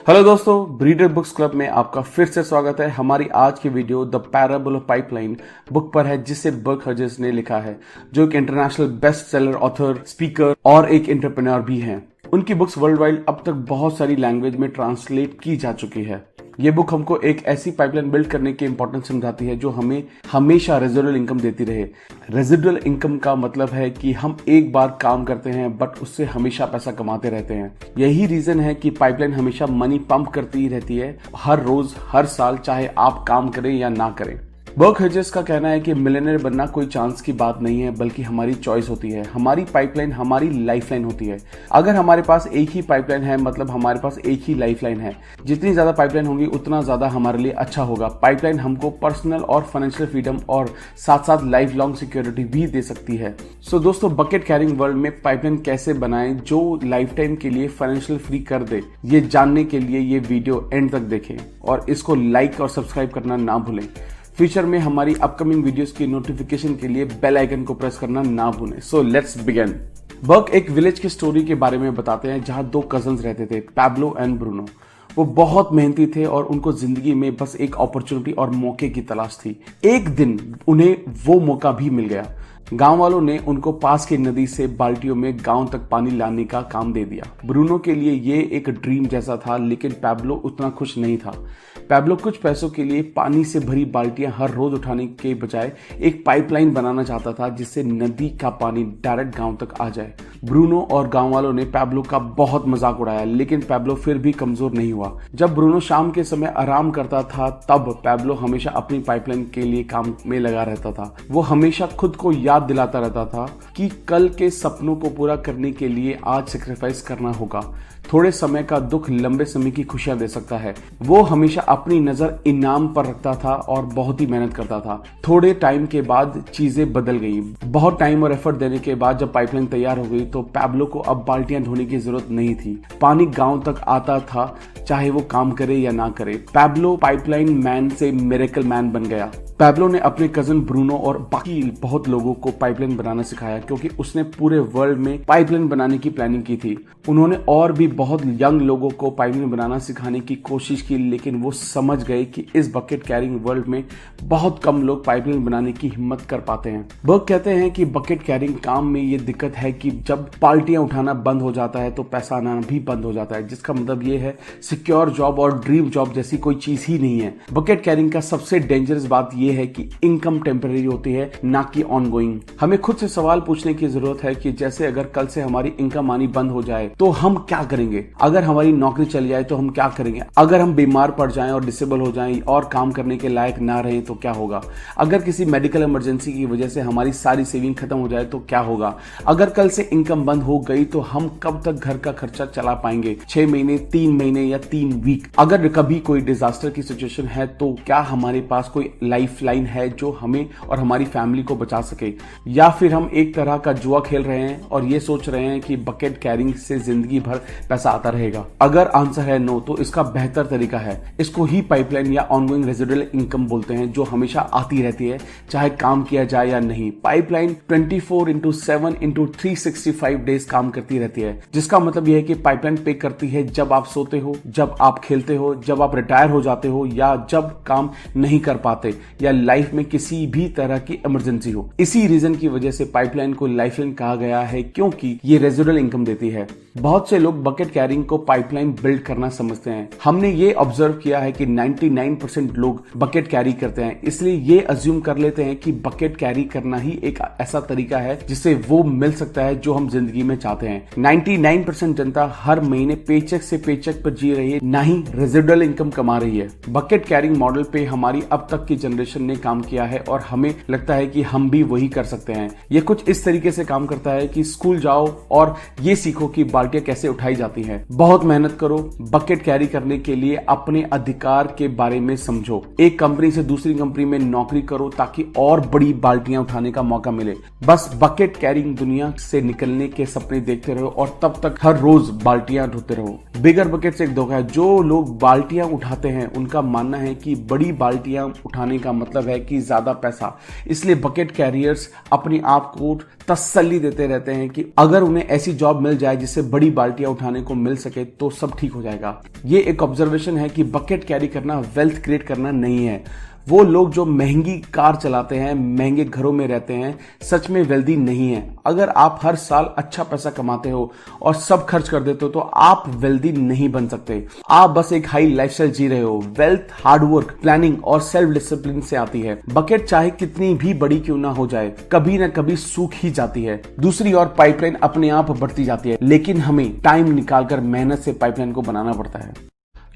Hello दोस्तों, breeder books club में आपका फिर से स्वागत है। हमारी आज की video the parable of pipeline book पर है, जिसे बर्क हजर्स ने लिखा है, जो एक international best seller author, speaker और एक एंटरप्रेन्योर भी हैं। उनकी बुक्स वर्ल्ड वाइड अब तक बहुत सारी लैंग्वेज में ट्रांसलेट की जा चुकी है। ये बुक हमको एक ऐसी पाइपलाइन बिल्ड करने की इंपॉर्टेंस समझाती है जो हमें हमेशा रेजिडुअल इनकम देती रहे। रेजिडुअल इनकम का मतलब है कि हम एक बार काम करते हैं बट उससे हमेशा पैसा कमाते रहते हैं। यही रीजन है कि पाइपलाइन हमेशा मनी पंप करती ही रहती है, हर रोज हर साल, चाहे आप काम करें या ना करें। बर्क हजर्स का कहना है कि मिलियनेयर बनना कोई चांस की बात नहीं है, बल्कि हमारी चॉइस होती है। हमारी पाइपलाइन हमारी लाइफलाइन होती है। अगर हमारे पास एक ही पाइपलाइन है, मतलब हमारे पास एक ही लाइफलाइन है। जितनी ज्यादा पाइपलाइन होगी उतना ज्यादा हमारे लिए अच्छा होगा। पाइपलाइन हमको पर्सनल और फाइनेंशियल फ्रीडम और साथ साथ लाइफ लॉन्ग सिक्योरिटी भी दे सकती है। सो दोस्तों, बकेट कैरिंग वर्ल्ड में पाइपलाइन कैसे बनाएं जो लाइफ टाइम के लिए फाइनेंशियल फ्री कर दे, ये जानने के लिए ये वीडियो एंड तक देखें और इसको लाइक और सब्सक्राइब करना ना भूलें। फ्यूचर में हमारी अपकमिंग वीडियोस की नोटिफिकेशन के लिए बेल आइकन को प्रेस करना ना भूलें। So let's begin. बर्क एक विलेज की स्टोरी के बारे में बताते हैं जहां दो कजन्स रहते थे, पैब्लो एंड ब्रूनो। वो बहुत मेहनती थे और उनको जिंदगी में बस एक अपॉर्चुनिटी और मौके की तलाश थी। एक दिन उन्हें वो मौका भी मिल गया। गांव वालों ने उनको पास की नदी से बाल्टियों में गांव तक पानी लाने का काम दे दिया। ब्रूनो के लिए ये एक ड्रीम जैसा था, लेकिन पैब्लो उतना खुश नहीं था। पैब्लो कुछ पैसों के लिए पानी से भरी बाल्टियां हर रोज उठाने के बजाय एक पाइपलाइन बनाना चाहता था, जिससे नदी का पानी डायरेक्ट गांव तक आ जाए। ब्रूनो और गांव वालों ने पैब्लो का बहुत मजाक उड़ाया, लेकिन पैब्लो फिर भी कमजोर नहीं हुआ। जब ब्रूनो शाम के समय आराम करता था, तब पैब्लो हमेशा अपनी पाइपलाइन के लिए काम में लगा रहता था। वो हमेशा खुद को याद दिलाता रहता था कि कल के सपनों को पूरा करने के लिए आज सेक्रीफाइस करना होगा। थोड़े समय का दुख लंबे समय की खुशियां दे सकता है। वो हमेशा अपनी नजर इनाम पर रखता था और बहुत ही मेहनत करता था। थोड़े टाइम के बाद चीजें बदल गई। बहुत टाइम और एफर्ट देने के बाद जब पाइपलाइन तैयार हो गई तो पैब्लो को अब बाल्टियां धोने की जरूरत नहीं थी। पानी गांव तक आता था, चाहे वो काम करे या ना करे। पैब्लो पाइपलाइन मैन से मिरेकल मैन बन गया। पैब्लो ने अपने कजन ब्रूनो और बाकी बहुत लोगों को पाइपलाइन बनाना सिखाया, क्योंकि उसने पूरे वर्ल्ड में पाइपलाइन बनाने की प्लानिंग की थी। उन्होंने और भी बहुत यंग लोगों को पाइपलाइन बनाना सिखाने की कोशिश की, लेकिन वो समझ गए कि इस बकेट कैरिंग वर्ल्ड में बहुत कम लोग पाइपलाइन बनाने की हिम्मत कर पाते हैं। बर्क कहते हैं कि बकेट कैरिंग काम में ये दिक्कत है कि जब बाल्टियां उठाना बंद हो जाता है तो पैसा आना भी बंद हो जाता है, जिसका मतलब ये है सिक्योर जॉब और ड्रीम जॉब जैसी कोई चीज ही नहीं है। बकेट कैरिंग का सबसे डेंजरस बात ये है कि इनकम टेम्परेरी होती है, ना कि ऑनगोइंग। हमें खुद से सवाल पूछने की जरूरत है कि जैसे अगर कल से हमारी इनकम आनी बंद हो जाए तो हम क्या करेंगे? अगर हमारी नौकरी चली जाए तो हम क्या करेंगे? अगर हम बीमार पड़ जाएं और डिसेबल हो जाएं और काम करने के लायक ना रहे तो क्या होगा? अगर किसी मेडिकल इमरजेंसी की वजह से हमारी सारी सेविंग खत्म हो जाए तो क्या होगा? अगर कल से इनकम बंद हो गई तो हम कब तक घर का खर्चा चला पाएंगे? 6 महीने, 3 महीने या 3 वीक? अगर कभी कोई डिजास्टर की सिचुएशन है तो क्या हमारे पास कोई लाइफ लाइन है जो हमें और हमारी फैमिली को बचा सके? या फिर हम एक तरह का जुआ खेल रहे हैं और ये सोच रहे हैं कि बकेट कैरिंग से जिंदगी भर पैसा आता रहेगा? अगर आंसर है नो, तो इसका बेहतर तरीका है, इसको ही पाइपलाइन या ऑनगोइंग रेजिडुअल इनकम बोलते हैं, जो हमेशा आती रहती है चाहे काम किया जाए या नहीं। पाइपलाइन 24/7/365 डेज काम करती रहती है, जिसका मतलब यह है कि पाइपलाइन पे करती है जब आप सोते हो, जब आप खेलते हो, जब आप रिटायर हो जाते हो, या जब काम नहीं कर पाते, या लाइफ में किसी भी तरह की इमरजेंसी हो। इसी रीजन की वजह से पाइपलाइन को लाइफलाइन कहा गया है, क्योंकि ये रेजिडुअल इनकम देती है। बहुत से लोग बकेट कैरिंग को पाइपलाइन बिल्ड करना समझते हैं। हमने ये ऑब्जर्व किया है कि 99% लोग बकेट कैरी करते हैं, इसलिए ये अज्यूम कर लेते हैं कि बकेट कैरी करना ही एक ऐसा तरीका है जिससे वो मिल सकता है जो हम जिंदगी में चाहते हैं। 99% जनता हर महीने पेचेक से पेचेक पर जी रही है, ना ही रेजिडुअल इनकम कमा रही है। बकेट कैरिंग मॉडल पे हमारी अब तक की जनरेशन ने काम किया है और हमें लगता है कि हम भी वही कर सकते हैं। ये कुछ इस तरीके से काम करता है कि स्कूल जाओ और ये सीखो कि बाल्टियां कैसे उठाई जाती हैं। बहुत मेहनत करो, बकेट कैरी करने के लिए अपने अधिकार के बारे में समझो। एक कंपनी से दूसरी कंपनी में नौकरी करो ताकि और बड़ी बाल्टियां उठाने का मौका मिले। बस बकेट कैरिंग दुनिया से निकलने के सपने देखते रहो और तब तक हर रोज बाल्टियां ढोते रहो। बिगर बकेट से एक धोखा है। जो लोग बाल्टियां उठाते हैं उनका मानना है कि बड़ी बाल्टियां उठाने का मतलब है कि ज्यादा पैसा, इसलिए बकेट कैरियर्स अपने आप को तसल्ली देते रहते हैं कि अगर उन्हें ऐसी जॉब मिल जाए जिससे बड़ी बाल्टियां उठाने को मिल सके तो सब ठीक हो जाएगा। ये एक ऑब्जर्वेशन है कि बकेट कैरी करना वेल्थ क्रिएट करना नहीं है। वो लोग जो महंगी कार चलाते हैं, महंगे घरों में रहते हैं, सच में वेल्दी नहीं है। अगर आप हर साल अच्छा पैसा कमाते हो और सब खर्च कर देते हो तो आप वेल्दी नहीं बन सकते। आप बस एक हाई लाइफस्टाइल जी रहे हो। वेल्थ हार्डवर्क, प्लानिंग और सेल्फ डिसिप्लिन से आती है। बकेट चाहे कितनी भी बड़ी क्यों ना हो जाए, कभी ना कभी सूख ही जाती है। दूसरी ओर पाइपलाइन अपने आप बढ़ती जाती है, लेकिन हमें टाइम निकालकर मेहनत से पाइपलाइन को बनाना पड़ता है।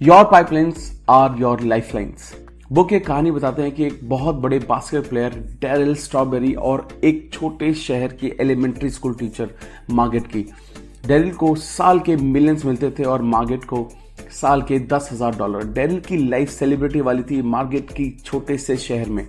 Your pipelines are your lifelines. Book एक कहानी बताते हैं कि एक बहुत बड़े बास्केटबॉल प्लेयर डैरिल स्ट्रॉबेरी और एक छोटे शहर की एलिमेंट्री स्कूल टीचर मार्गेट की। डैरिल को साल के मिलियंस मिलते थे और मार्गेट को साल के $10,000। डैरिल की लाइफ सेलिब्रिटी वाली थी मार्गेट की छोटे से शहर में।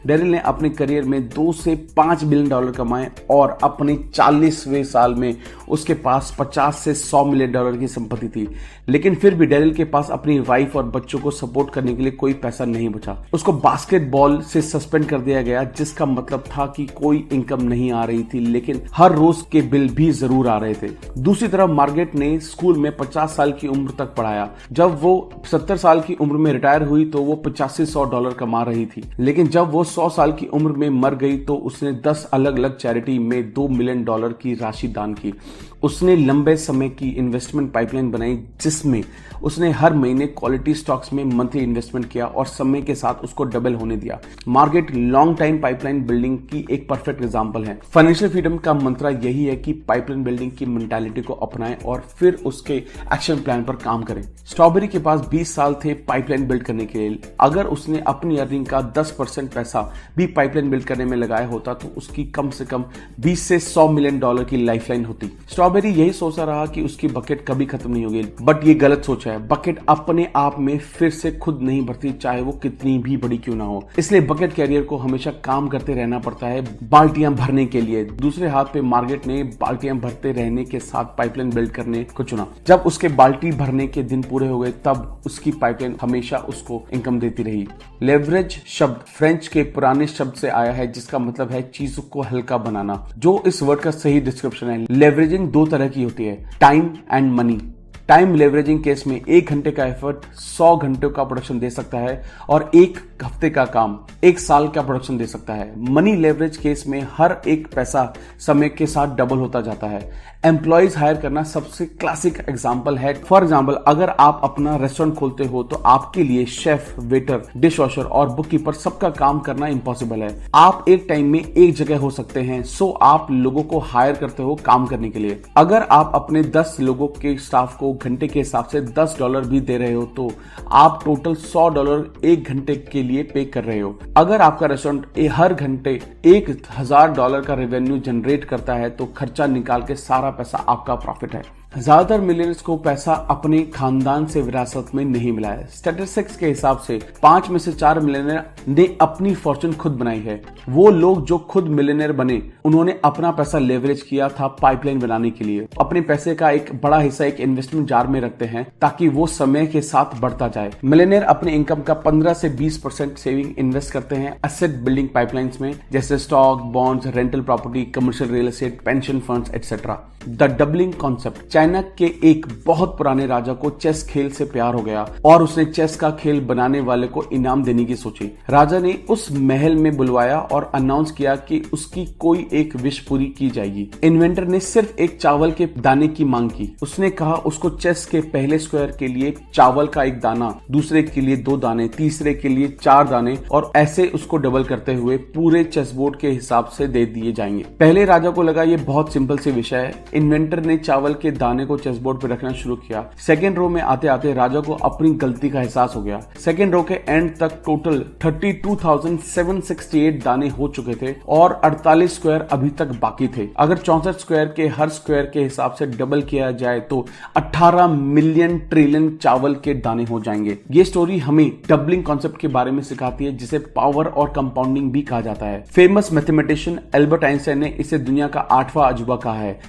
डैरिल ने अपने करियर में $2 से $5 बिलियन कमाए और अपने 40वें साल में उसके पास $50 से $100 मिलियन की संपत्ति थी। लेकिन फिर भी डैरिल के पास अपनी वाइफ और बच्चों को सपोर्ट करने के लिए कोई पैसा नहीं बचा। उसको बास्केटबॉल से सस्पेंड कर दिया गया, जिसका मतलब था कि कोई इनकम नहीं आ रही थी, लेकिन हर रोज के बिल भी जरूर आ रहे थे। दूसरी तरफ मार्गेट ने स्कूल में 50 साल की उम्र तक पढ़ाया। जब वो 70 साल की उम्र में रिटायर हुई तो वो $8500 कमा रही थी। लेकिन जब वो 100 साल की उम्र में मर गई तो उसने 10 अलग अलग चैरिटी में $2 मिलियन की राशि दान की। उसने लंबे समय की इन्वेस्टमेंट पाइपलाइन बनाई, जिसमें उसने हर महीने क्वालिटी स्टॉक्स में मंथली इन्वेस्टमेंट किया और समय के साथ उसको डबल होने दिया। Margaret long time pipeline building की एक परफेक्ट एग्जांपल है। फाइनेंशियल फ्रीडम का मंत्र यही है कि पाइपलाइन बिल्डिंग की मेंटालिटी को अपनाएं और फिर उसके एक्शन प्लान पर काम करें। स्ट्रॉबेरी के पास 20 साल थे पाइपलाइन बिल्ड करने के लिए। अगर उसने अपनी अर्निंग का 10% पैसा भी पाइपलाइन बिल्ड करने में लगाया होता तो उसकी कम से कम $20 से $100 मिलियन की लाइफलाइन होती। स्ट्रॉबेरी यही सोचता रहा कि उसकी बकेट कभी खत्म नहीं होगी, बट ये गलत सोच है। बकेट अपने आप में फिर से खुद नहीं भरती, चाहे वो कितनी भी बड़ी क्यों ना हो। इसलिए बकेट कैरियर को हमेशा काम करते रहना पड़ता है बाल्टियां भरने के लिए। दूसरे हाथ पे मार्गेट ने बाल्टियां भरते रहने के साथ पाइपलाइन बिल्ड करने को चुना। जब उसके बाल्टी भरने के दिन पूरे हो गए तब उसकी पाइपलाइन हमेशा उसको इनकम देती रही। लेवरेज शब्द फ्रेंच के पुराने शब्द से आया है, जिसका मतलब है चीजों को हल्का बनाना, जो इस वर्ड का सही डिस्क्रिप्शन है। लेवरेजिंग दो तरह की होती है, time and money. Time leveraging case में 1 घंटे का एफर्ट 100 घंटों का प्रोडक्शन दे सकता है और 1 हफ्ते का काम 1 साल का प्रोडक्शन दे सकता है। मनी लेवरेज केस में हर एक पैसा समय के साथ डबल होता जाता है। एम्प्लॉयज हायर करना सबसे क्लासिक एग्जांपल है। फॉर एग्जांपल, अगर आप अपना रेस्टोरेंट खोलते हो तो आपके लिए शेफ, वेटर, डिश वॉशर और बुककीपर सबका काम करना इम्पॉसिबल है। आप एक टाइम में एक जगह हो सकते हैं, सो आप लोगों को हायर करते हो काम करने के लिए। अगर आप अपने 10 लोगों के स्टाफ को घंटे के हिसाब से $10 भी दे रहे हो तो आप टोटल $100 1 घंटे के लिए पे कर रहे हो। अगर आपका रेस्टोरेंट हर घंटे $1000 का रेवेन्यू जनरेट करता है तो खर्चा निकाल के सारा पैसा आपका प्रॉफिट है। ज्यादातर मिलियनर्स को पैसा अपने खानदान से विरासत में नहीं मिला है। स्टैटिस्टिक्स के हिसाब से 5 में से 4 मिलियनर ने अपनी फॉर्चून खुद बनाई है। वो लोग जो खुद मिलियनर बने, उन्होंने अपना पैसा लेवरेज किया था पाइपलाइन बनाने के लिए। अपने पैसे का एक बड़ा हिस्सा एक इन्वेस्टमेंट जार में रखते हैं ताकि वो समय के साथ बढ़ता जाए। मिलियनर अपने इनकम का 15 से 20% सेविंग इन्वेस्ट करते हैं एसेट बिल्डिंग पाइपलाइंस में, जैसे stock, bonds, rental property, commercial real estate, pension funds etcetera. The doubling concept. China के एक बहुत पुराने राजा को चेस खेल से प्यार हो गया और उसने चेस का खेल बनाने वाले को इनाम देने की सोची। राजा ने उस महल में बुलवाया और अनाउंस किया कि उसकी कोई एक विश पूरी की जाएगी। इन्वेंटर ने सिर्फ एक चावल के दाने की मांग की। उसने कहा उसको चेस के पहले स्क्वायर के लिए चावल का 1 दाना, दूसरे के लिए 2 दाने, तीसरे के लिए 4 दाने और ऐसे उसको डबल करते हुए पूरे चेस बोर्ड के हिसाब से दे दिए जाएंगे। पहले राजा को लगा ये बहुत सिंपल सी विषय है। इन्वेंटर ने चावल के दाने को चेस बोर्ड पर रखना शुरू किया। सेकेंड रो में आते आते राजा को अपनी गलती का एहसास हो गया। सेकेंड रो के एंड तक टोटल 32,768 दाने हो चुके थे और 48 स्क्वायर अभी तक बाकी थे। अगर 64 स्क्वायर के हर स्क्वायर के हिसाब से डबल किया जाए तो 18 मिलियन ट्रिलियन चावल के दाने हो जाएंगे। ये स्टोरी हमें डबलिंग कॉन्सेप्ट के बारे में सिखाती है, जिसे पावर और कंपाउंडिंग भी कहा जाता है। फेमस मैथमेटिशियन एल्बर्ट आइंस्टाइन ने इसे दुनिया का 8वां अजूबा कहा है।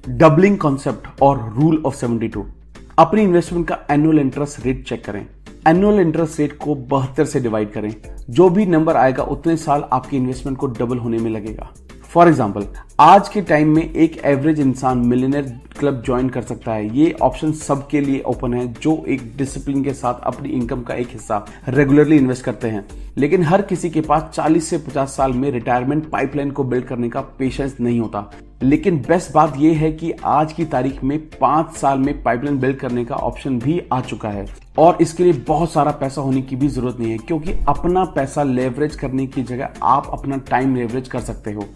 डबलिंग कॉन्सेप्ट और रूल ऑफ 72। अपनी इन्वेस्टमेंट का एनुअल इंटरेस्ट रेट चेक करें। एनुअल इंटरेस्ट रेट को 72 से डिवाइड करें। जो भी नंबर आएगा उतने साल आपकी इन्वेस्टमेंट को डबल होने में लगेगा। फॉर एग्जाम्पल, आज के टाइम में एक एवरेज इंसान मिलियनेयर क्लब ज्वाइन कर सकता है। ये ऑप्शन सबके लिए ओपन है जो एक डिसिप्लिन के साथ अपनी इनकम का एक हिस्सा रेगुलरली इन्वेस्ट करते हैं। लेकिन हर किसी के पास 40 से 50 साल में रिटायरमेंट पाइपलाइन को बिल्ड करने का पेशेंस नहीं होता। लेकिन बेस्ट बात यह है कि आज की तारीख में 5 साल में पाइपलाइन बिल्ड करने का ऑप्शन भी आ चुका है और इसके लिए बहुत सारा पैसा होने की भी जरूरत नहीं है, क्योंकि अपना पैसा लेवरेज करने की जगह आप अपना टाइम लेवरेज कर सकते हो।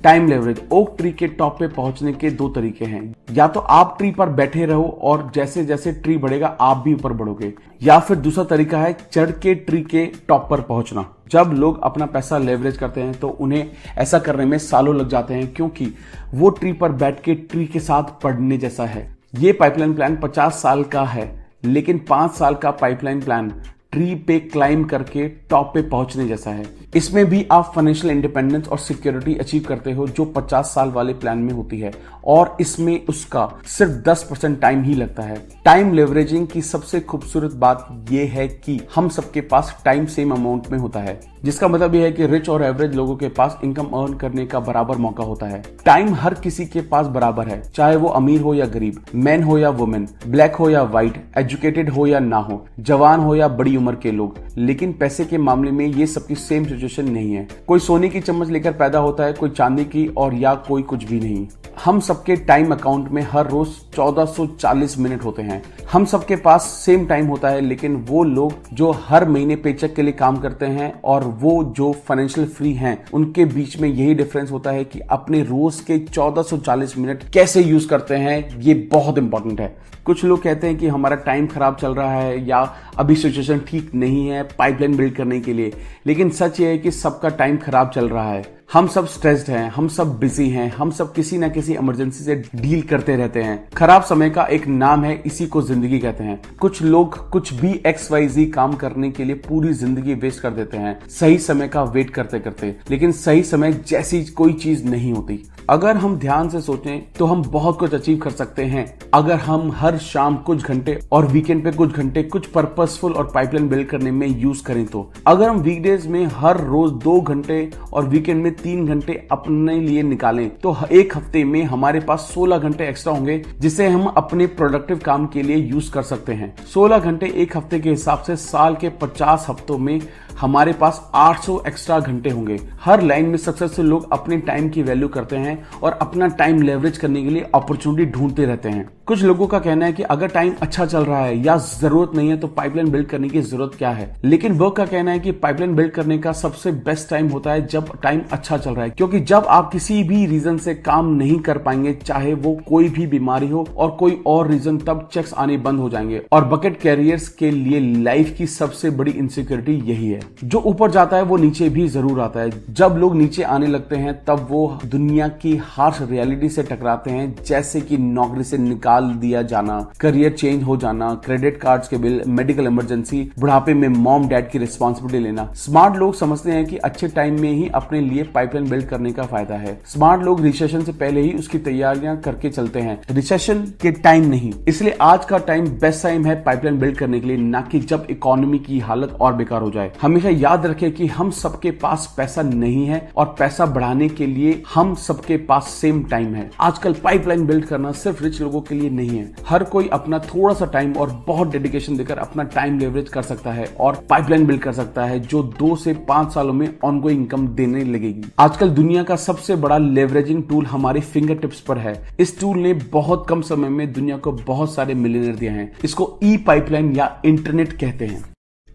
टाइम लेवरेज, ओक ट्री के टॉप पे पहुंचने के 2 तरीके हैं। या तो आप ट्री पर बैठे रहो और जैसे जैसे ट्री बढ़ेगा आप भी ऊपर बढ़ोगे, या फिर दूसरा तरीका है चढ़ के ट्री के टॉप पर पहुंचना। जब लोग अपना पैसा लेवरेज करते हैं तो उन्हें ऐसा करने में सालों लग जाते हैं, क्योंकि वो ट्री पर बैठ के ट्री के साथ पढ़ने जैसा है। ये पाइपलाइन प्लान 50 साल का है, लेकिन 5 साल का पाइपलाइन प्लान ट्री पे क्लाइंब करके टॉप पे पहुंचने जैसा है। इसमें भी आप फाइनेंशियल इंडिपेंडेंस और सिक्योरिटी अचीव करते हो जो 50 साल वाले प्लान में होती है, और इसमें उसका सिर्फ 10% टाइम ही लगता है। टाइम लेवरेजिंग की सबसे खूबसूरत बात यह है कि हम सबके पास टाइम सेम अमाउंट में होता है, जिसका मतलब यह है कि रिच और एवरेज लोगों के पास इनकम अर्न करने का बराबर मौका होता है। टाइम हर किसी के पास बराबर है, चाहे वो अमीर हो या गरीब, मैन हो या वुमेन, ब्लैक हो या व्हाइट, एजुकेटेड हो या ना हो, जवान हो या बड़ी उम्र के लोग। लेकिन पैसे के मामले में ये सबकी सेम सिचुएशन नहीं है। कोई सोने की चम्मच लेकर पैदा होता है, कोई चांदी की, और या कोई कुछ भी नहीं। हम सबके टाइम अकाउंट में हर रोज 1440 मिनट होते हैं। हम सबके पास सेम टाइम होता है, लेकिन वो लोग जो हर महीने पेचेक के लिए काम करते हैं और वो जो फाइनेंशियल फ्री हैं, उनके बीच में यही डिफरेंस होता है कि अपने रोज के 1440 मिनट कैसे यूज करते हैं। ये बहुत इंपॉर्टेंट है। कुछ लोग कहते हैं कि हमारा टाइम खराब चल रहा है या अभी सिचुएशन ठीक नहीं है पाइपलाइन बिल्ड करने के लिए, लेकिन सच ये है कि सबका टाइम खराब चल रहा है। हम सब स्ट्रेस्ड हैं, हम सब बिजी हैं, हम सब किसी ना किसी इमरजेंसी से डील करते रहते हैं। खराब समय का एक नाम है, इसी को जिंदगी कहते हैं। कुछ लोग कुछ भी XYZ काम करने के लिए पूरी जिंदगी वेस्ट कर देते हैं सही समय का वेट करते करते, लेकिन सही समय जैसी कोई चीज नहीं होती। अगर हम ध्यान से सोचें तो हम बहुत कुछ अचीव कर सकते हैं अगर हम हर शाम कुछ घंटे और वीकेंड पे कुछ घंटे कुछ पर्पसफुल और पाइपलाइन बिल्ड करने में यूज करें। तो अगर हम वीकडेज में हर रोज 2 घंटे और वीकेंड में 3 घंटे अपने लिए निकालें तो एक हफ्ते में हमारे पास 16 घंटे एक्स्ट्रा होंगे, जिसे हम अपने प्रोडक्टिव काम के लिए यूज कर सकते हैं। 16 घंटे एक हफ्ते के हिसाब से साल के 50 हफ्तों में हमारे पास 800 एक्स्ट्रा घंटे होंगे। हर लाइन में सक्सेसफुल लोग अपने टाइम की वैल्यू करते हैं और अपना टाइम लेवरेज करने के लिए अपॉर्चुनिटी ढूंढते रहते हैं। कुछ लोगों का कहना है कि अगर टाइम अच्छा चल रहा है या जरूरत नहीं है तो पाइपलाइन बिल्ड करने की जरूरत क्या है, लेकिन वो का कहना है कि पाइपलाइन बिल्ड करने का सबसे बेस्ट टाइम होता है जब टाइम अच्छा चल रहा है, क्योंकि जब आप किसी भी रीजन से काम नहीं कर पाएंगे, चाहे वो कोई भी बीमारी हो और कोई और रीजन, तब चेक्स आने बंद हो जाएंगे। और बकेट कैरियर्स के लिए लाइफ की सबसे बड़ी इनसिक्योरिटी यही है। जो ऊपर जाता है वो नीचे भी जरूर आता है। जब लोग नीचे आने लगते हैं तब वो दुनिया की हार्श रियलिटी से टकराते हैं, जैसे कि नौकरी से निकाल दिया जाना, करियर चेंज हो जाना, क्रेडिट कार्ड्स के बिल, मेडिकल इमरजेंसी, बुढ़ापे में मॉम डैड की रिस्पॉन्सिबिलिटी लेना। स्मार्ट लोग समझते हैं कि अच्छे टाइम में ही अपने लिए पाइपलाइन बिल्ड करने का फायदा है। स्मार्ट लोग रिसेशन से पहले ही उसकी तैयारियां करके चलते हैं, रिसेशन के टाइम नहीं। इसलिए आज का टाइम बेस्ट टाइम है पाइपलाइन बिल्ड करने के लिए, ना कि जब इकोनॉमी की हालत और बेकार हो जाए। हमेशा याद रखें कि हम सबके पास पैसा नहीं है और पैसा बढ़ाने के लिए हम सबके पास सेम टाइम है। आजकल पाइपलाइन बिल्ड करना सिर्फ रिच लोगों के लिए नहीं है। हर कोई अपना थोड़ा सा टाइम और बहुत डेडिकेशन देकर अपना टाइम लेवरेज कर सकता है और पाइपलाइन बिल्ड कर सकता है, जो 2 से 5 सालों में ऑनगोइंग इनकम देने लगेगी। आजकल दुनिया का सबसे बड़ा लेवरेजिंग टूल हमारे फिंगर टिप्स पर है। इस टूल ने बहुत कम समय में दुनिया को बहुत सारे मिलियनेयर दिए हैं। इसको ई पाइपलाइन या इंटरनेट कहते हैं।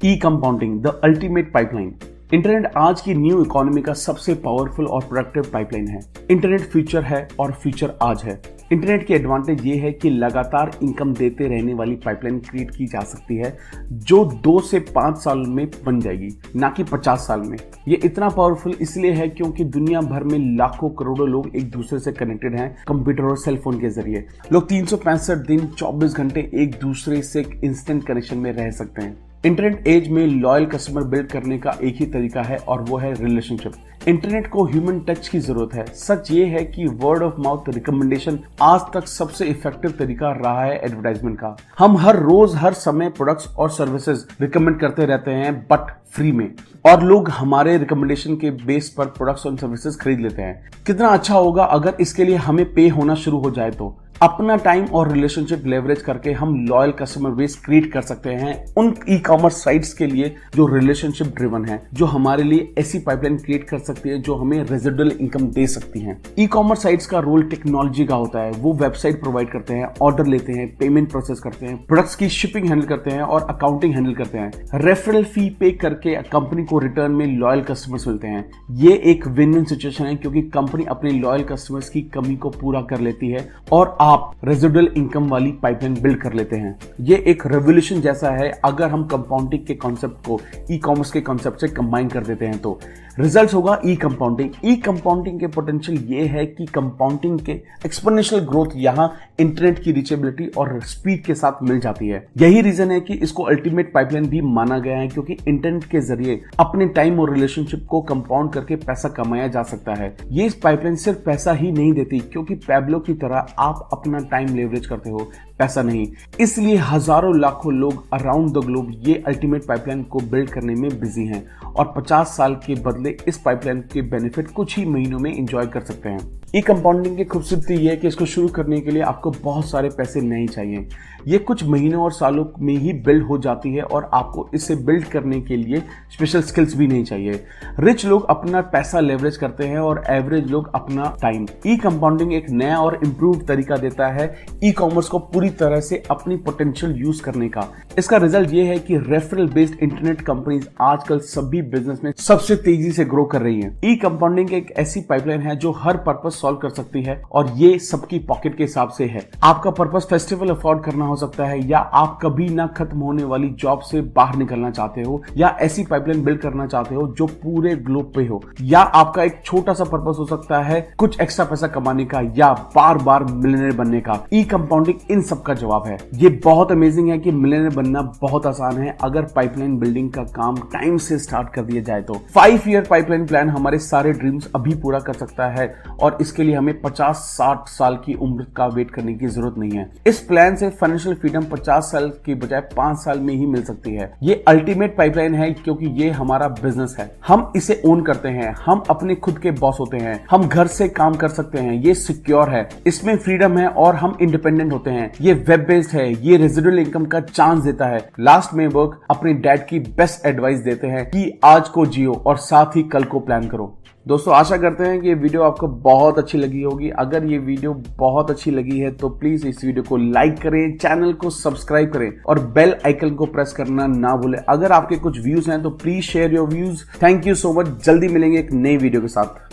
E compounding, the ultimate pipeline. Internet आज की न्यू इकोनॉमी का सबसे पावरफुल और प्रोडक्टिव पाइपलाइन है। इंटरनेट फ्यूचर है और फ्यूचर आज है। इंटरनेट की एडवांटेज ये है कि लगातार इनकम देते रहने वाली पाइपलाइन क्रिएट की जा सकती है, जो 2 से 5 साल में बन जाएगी, ना कि 50 साल में। ये इतना पावरफुल इसलिए है क्योंकि दुनिया भर में लाखों करोड़ों लोग एक दूसरे से कनेक्टेड हैं कंप्यूटर और सेलफोन के जरिए। लोग 365 दिन 24 घंटे एक दूसरे से इंस्टेंट कनेक्शन में रह सकते हैं। इंटरनेट एज में लॉयल कस्टमर बिल्ड करने का एक ही तरीका है और वो है रिलेशनशिप। इंटरनेट को ह्यूमन टच की जरूरत है। सच ये है कि वर्ड ऑफ माउथ रिकमेंडेशन आज तक सबसे इफेक्टिव तरीका रहा है एडवर्टाइजमेंट का। हम हर रोज हर समय प्रोडक्ट्स और सर्विसेज रिकमेंड करते रहते हैं, बट फ्री में, और लोग हमारे रिकमेंडेशन के बेस पर प्रोडक्ट्स और सर्विसेज खरीद लेते हैं। कितना अच्छा होगा अगर इसके लिए हमें पे होना शुरू हो जाए तो। अपना टाइम और रिलेशनशिप लेवरेज करके हम लॉयल कस्टमर बेस क्रिएट कर सकते हैं उन ई कॉमर्स साइट्स के लिए जो रिलेशनशिप ड्रिवन है, जो हमारे लिए ऐसी पाइपलाइन क्रिएट कर सकती है जो हमें रेजिडुअल इनकम दे सकती है। ई कॉमर्स साइट्स का रोल टेक्नोलॉजी का होता है। वो वेबसाइट प्रोवाइड करते हैं, ऑर्डर लेते हैं, पेमेंट प्रोसेस करते हैं, प्रोडक्ट्स की शिपिंग हैंडल करते हैं और अकाउंटिंग हैंडल करते हैं। रेफरल फी पे करके कंपनी को रिटर्न में लॉयल कस्टमर्स मिलते हैं। ये एक विन विन सिचुएशन है क्योंकि कंपनी अपने लॉयल कस्टमर्स की कमी को पूरा कर लेती है और आप रेजिडुअल इनकम वाली पाइपलाइन बिल्ड कर लेते हैं। ये एक रेवोल्यूशन जैसा है अगर हम कंपाउंडिंग के कॉन्सेप्ट को ई कॉमर्स के कॉन्सेप्ट से कंबाइन कर देते हैं तो रिजल्ट होगा ई कंपाउंडिंग। ई कंपाउंडिंग के पोटेंशियल ये है कि कंपाउंडिंग के एक्सपोनेंशियल ग्रोथ यहां इंटरनेट की रीचेबिलिटी और स्पीड के साथ मिल जाती है। यही रीजन है कि इसको अल्टीमेट पाइपलाइन भी माना गया है क्योंकि इंटरनेट के जरिए अपने टाइम और रिलेशनशिप को कंपाउंड करके पैसा कमाया जा सकता है। ये इस पाइपलाइन सिर्फ पैसा ही नहीं देती क्योंकि पैब्लो की तरह आप अपना टाइम लेवरेज करते हो, पैसा नहीं। इसलिए हजारों लाखों लोग अराउंड द ग्लोब ये अल्टीमेट पाइपलाइन को बिल्ड करने में बिजी हैं और 50 साल के बदले इस पाइपलाइन के बेनिफिट कुछ ही महीनों में एंजॉय कर सकते हैं। ई कंपाउंडिंग की खूबसूरती यह है कि इसको शुरू करने के लिए आपको बहुत सारे पैसे नहीं चाहिए। ये कुछ महीनों और सालों में ही बिल्ड हो जाती है और आपको इसे बिल्ड करने के लिए स्पेशल स्किल्स भी नहीं चाहिए। रिच लोग अपना पैसा लेवरेज करते हैं और एवरेज लोग अपना टाइम। ई कंपाउंडिंग एक नया और इम्प्रूव तरीका देता है ई कॉमर्स को पूरी तरह से अपनी पोटेंशियल यूज करने का। इसका रिजल्ट ये है कि रेफरल बेस्ड इंटरनेट कंपनीज आजकल सभी बिजनेस में सबसे तेजी से ग्रो कर रही हैं। ई कंपाउंडिंग एक ऐसी पाइपलाइन है जो हर पर्पस सॉल्व कर सकती है और ये सबकी पॉकेट के हिसाब से है। आपका पर्पस फेस्टिवल अफोर्ड करना हो सकता है, या आप कभी ना खत्म होने वाली जॉब से बाहर निकलना चाहते हो, या ऐसी पाइपलाइन बिल्ड करना चाहते हो जो पूरे ग्लोब पे हो, या आपका एक छोटा सा पर्पस हो सकता है कुछ एक्स्ट्रा पैसा कमाने का या बार बार मिलियनेयर बनने का। ई कंपाउंडिंग इन सब का जवाब है। ये बहुत अमेजिंग है कि मिलियनेयर बनना बहुत आसान है अगर पाइपलाइन बिल्डिंग का काम टाइम से स्टार्ट कर दिया जाए तो। 5 ईयर पाइपलाइन प्लान हमारे सारे ड्रीम्स अभी पूरा कर सकता है और इसके लिए हमें 50-60 साल की उम्र का वेट करने की जरूरत नहीं है। इस प्लान से फाइनेंशियल फ्रीडम 50 साल की बजाय 5 साल में ही मिल सकती है। ये अल्टीमेट पाइपलाइन है क्योंकि ये हमारा बिजनेस है। हम इसे ओन करते हैं, हम अपने खुद के बॉस होते हैं, हम घर से काम कर सकते हैं, ये सिक्योर है, इसमें फ्रीडम है और हम इंडिपेंडेंट होते हैं। ये वेब बेस्ड है, ये रेजिडुअल इनकम का चांस देता है। लास्ट में वर्क अपने डैड की बेस्ट एडवाइस देते हैं कि आज को जियो और साथ ही कल को प्लान करो। दोस्तों आशा करते हैं कि ये वीडियो आपको बहुत अच्छी लगी होगी। अगर ये वीडियो बहुत अच्छी लगी है तो प्लीज इस वीडियो को लाइक करें, चैनल को सब्सक्राइब करें और बेल आइकन को प्रेस करना ना भूलें। अगर आपके कुछ व्यूज हैं तो please share your views. Thank you so much. जल्दी मिलेंगे एक नई वीडियो के साथ।